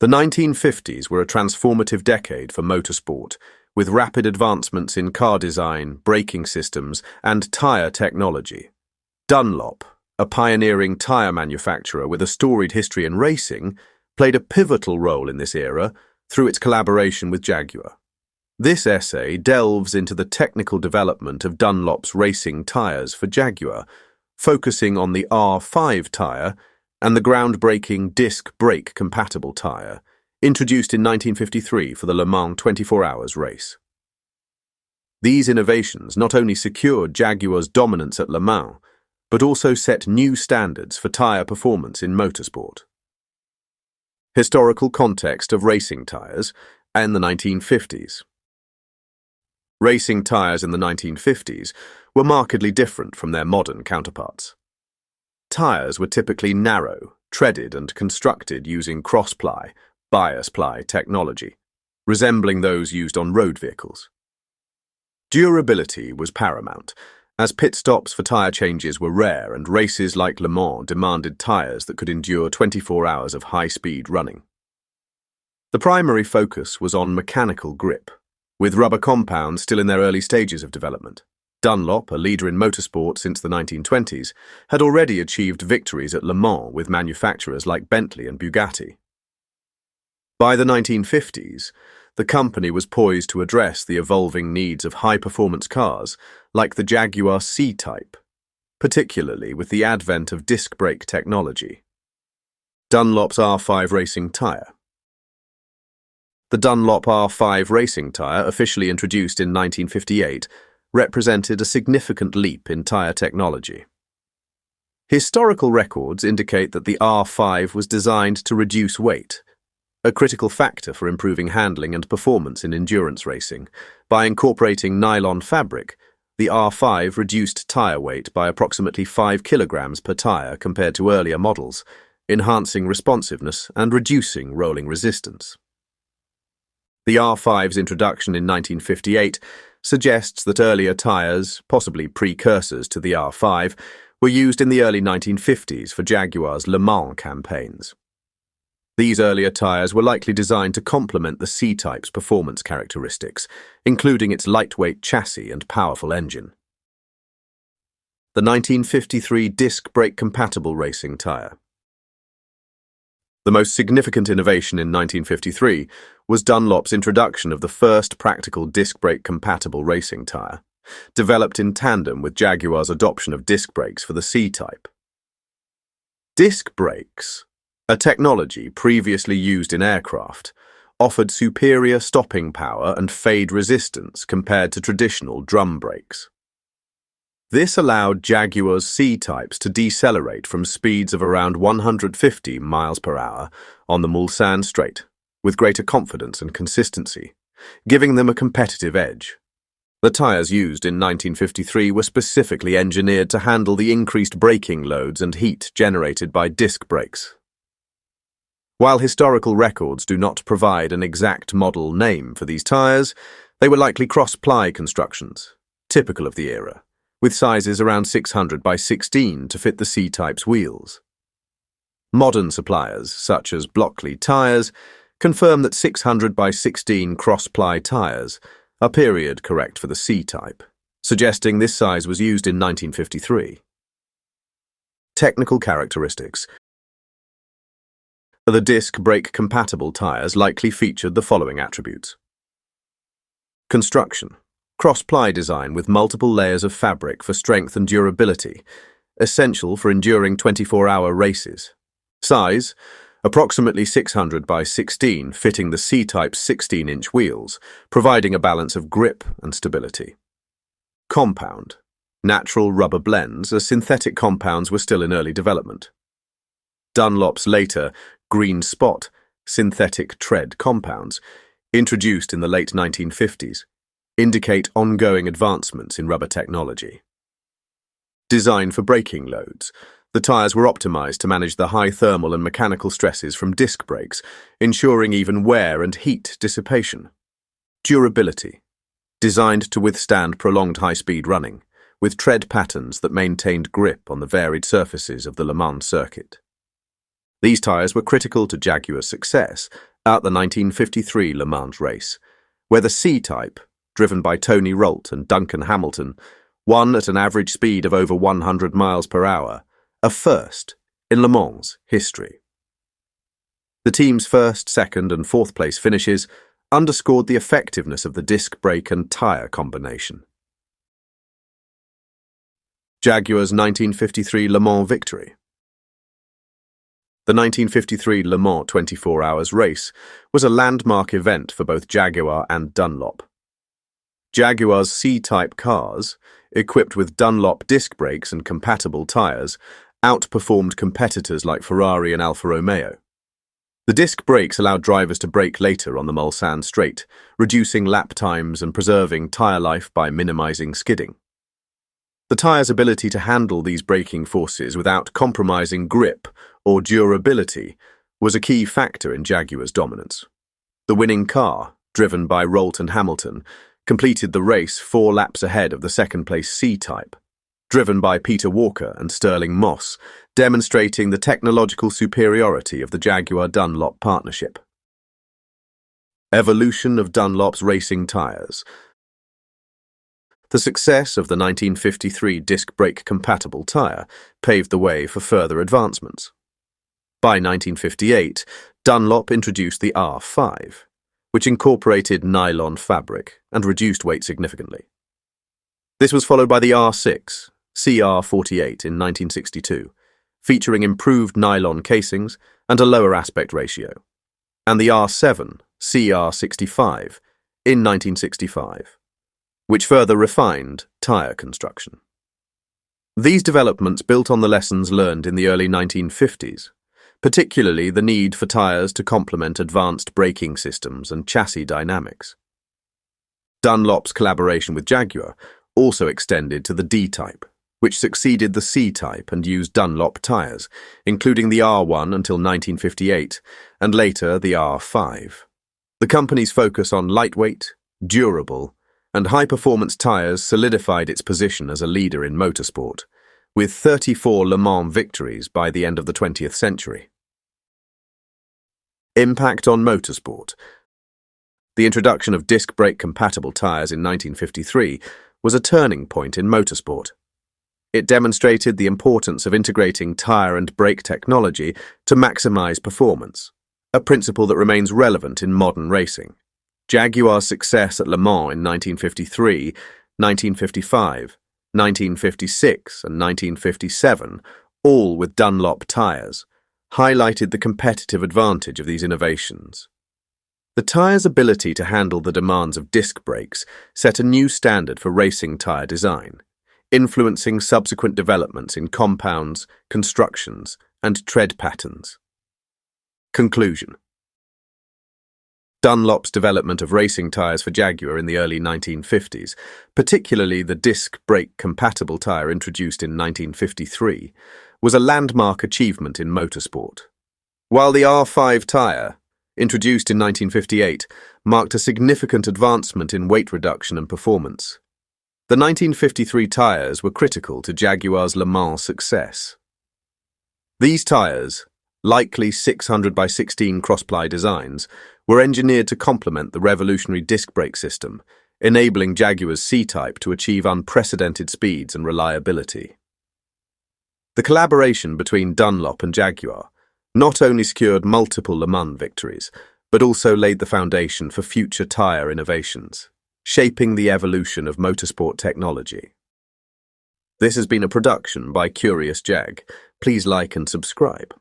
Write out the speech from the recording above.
The 1950s were a transformative decade for motorsport, with rapid advancements in car design, braking systems, and tyre technology. Dunlop, a pioneering tyre manufacturer with a storied history in racing, played a pivotal role in this era through its collaboration with Jaguar. This essay delves into the technical development of Dunlop's racing tyres for Jaguar, focusing on the R5 tyre and the groundbreaking disc brake compatible tyre, introduced in 1953 for the Le Mans 24 Hours race. These innovations not only secured Jaguar's dominance at Le Mans, but also set new standards for tyre performance in motorsport. Historical context of racing tyres and the 1950s. Racing tyres in the 1950s were markedly different from their modern counterparts. Tyres were typically narrow, treaded and constructed using cross-ply, bias-ply technology, resembling those used on road vehicles. Durability was paramount, as pit stops for tyre changes were rare and races like Le Mans demanded tyres that could endure 24 hours of high-speed running. The primary focus was on mechanical grip, with rubber compounds still in their early stages of development. Dunlop, a leader in motorsport since the 1920s, had already achieved victories at Le Mans with manufacturers like Bentley and Bugatti. By the 1950s, the company was poised to address the evolving needs of high-performance cars like the Jaguar C-Type, particularly with the advent of disc brake technology. Dunlop's R5 racing tyre. The Dunlop R5 racing tyre, officially introduced in 1958, represented a significant leap in tyre technology. Historical records indicate that the R5 was designed to reduce weight, a critical factor for improving handling and performance in endurance racing. By incorporating nylon fabric, the R5 reduced tyre weight by approximately 5 kilograms per tyre compared to earlier models, enhancing responsiveness and reducing rolling resistance. The R5's introduction in 1958 suggests that earlier tyres, possibly precursors to the R5, were used in the early 1950s for Jaguar's Le Mans campaigns. These earlier tyres were likely designed to complement the C-Type's performance characteristics, including its lightweight chassis and powerful engine. The 1953 disc brake compatible racing tyre. The most significant innovation in 1953 was Dunlop's introduction of the first practical disc brake compatible racing tyre, developed in tandem with Jaguar's adoption of disc brakes for the C-Type. Disc brakes, a technology previously used in aircraft, offered superior stopping power and fade resistance compared to traditional drum brakes. This allowed Jaguar's C-Types to decelerate from speeds of around 150 miles per hour on the Mulsanne Straight, with greater confidence and consistency, giving them a competitive edge. The tyres used in 1953 were specifically engineered to handle the increased braking loads and heat generated by disc brakes. While historical records do not provide an exact model name for these tyres, they were likely cross-ply constructions, typical of the era, with sizes around 600 by 16 to fit the C-Type's wheels. Modern suppliers, such as Blockley tyres, confirm that 600 by 16 cross-ply tyres are period correct for the C-Type, suggesting this size was used in 1953. Technical characteristics. The disc brake compatible tyres likely featured the following attributes. Construction. Cross-ply design with multiple layers of fabric for strength and durability, essential for enduring 24-hour races. Size, approximately 600 by 16, fitting the C-Type's 16-inch wheels, providing a balance of grip and stability. Compound. Natural rubber blends, as synthetic compounds were still in early development. Dunlop's later green spot synthetic tread compounds, introduced in the late 1950s, indicate ongoing advancements in rubber technology. Designed for braking loads, the tyres were optimized to manage the high thermal and mechanical stresses from disc brakes, ensuring even wear and heat dissipation. Durability. Designed to withstand prolonged high-speed running, with tread patterns that maintained grip on the varied surfaces of the Le Mans circuit. These tyres were critical to Jaguar's success, at the 1953 Le Mans race, where the C-Type, driven by Tony Rolt and Duncan Hamilton, won at an average speed of over 100 miles per hour, a first in Le Mans history. The team's first, second and fourth place finishes underscored the effectiveness of the disc brake and tyre combination. Jaguar's 1953 Le Mans victory. The 1953 Le Mans 24 Hours race was a landmark event for both Jaguar and Dunlop. Jaguar's C-Type cars, equipped with Dunlop disc brakes and compatible tyres, outperformed competitors like Ferrari and Alfa Romeo. The disc brakes allowed drivers to brake later on the Mulsanne straight, reducing lap times and preserving tyre life by minimising skidding. The tyre's ability to handle these braking forces without compromising grip or durability was a key factor in Jaguar's dominance. The winning car, driven by Rolt and Hamilton, completed the race 4 laps ahead of the second-place C-Type, driven by Peter Walker and Sterling Moss, demonstrating the technological superiority of the Jaguar-Dunlop partnership. Evolution of Dunlop's racing tyres. The success of the 1953 disc brake-compatible tyre paved the way for further advancements. By 1958, Dunlop introduced the R5, which incorporated nylon fabric and reduced weight significantly. This was followed by the R6, CR48 in 1962, featuring improved nylon casings and a lower aspect ratio, and the R7, CR65 in 1965, which further refined tyre construction. These developments built on the lessons learned in the early 1950s, particularly the need for tyres to complement advanced braking systems and chassis dynamics. Dunlop's collaboration with Jaguar also extended to the D-Type, which succeeded the C-Type and used Dunlop tyres, including the R1 until 1958, and later the R5. The company's focus on lightweight, durable, and high-performance tyres solidified its position as a leader in motorsport, with 34 Le Mans victories by the end of the 20th century. Impact on motorsport. The introduction of disc brake-compatible tyres in 1953 was a turning point in motorsport. It demonstrated the importance of integrating tyre and brake technology to maximize performance, a principle that remains relevant in modern racing. Jaguar's success at Le Mans in 1953, 1955, 1956 and 1957, all with Dunlop tyres, highlighted the competitive advantage of these innovations. The tyre's ability to handle the demands of disc brakes set a new standard for racing tyre design, influencing subsequent developments in compounds, constructions, and tread patterns. Conclusion. Dunlop's development of racing tyres for Jaguar in the early 1950s, particularly the disc brake-compatible tyre introduced in 1953, was a landmark achievement in motorsport. While the R5 tyre, introduced in 1958, marked a significant advancement in weight reduction and performance, the 1953 tyres were critical to Jaguar's Le Mans success. These tyres, likely 600 by 16 cross-ply designs, were engineered to complement the revolutionary disc brake system, enabling Jaguar's C-Type to achieve unprecedented speeds and reliability. The collaboration between Dunlop and Jaguar not only secured multiple Le Mans victories, but also laid the foundation for future tyre innovations, shaping the evolution of motorsport technology. This has been a production by Curious Jag. Please like and subscribe.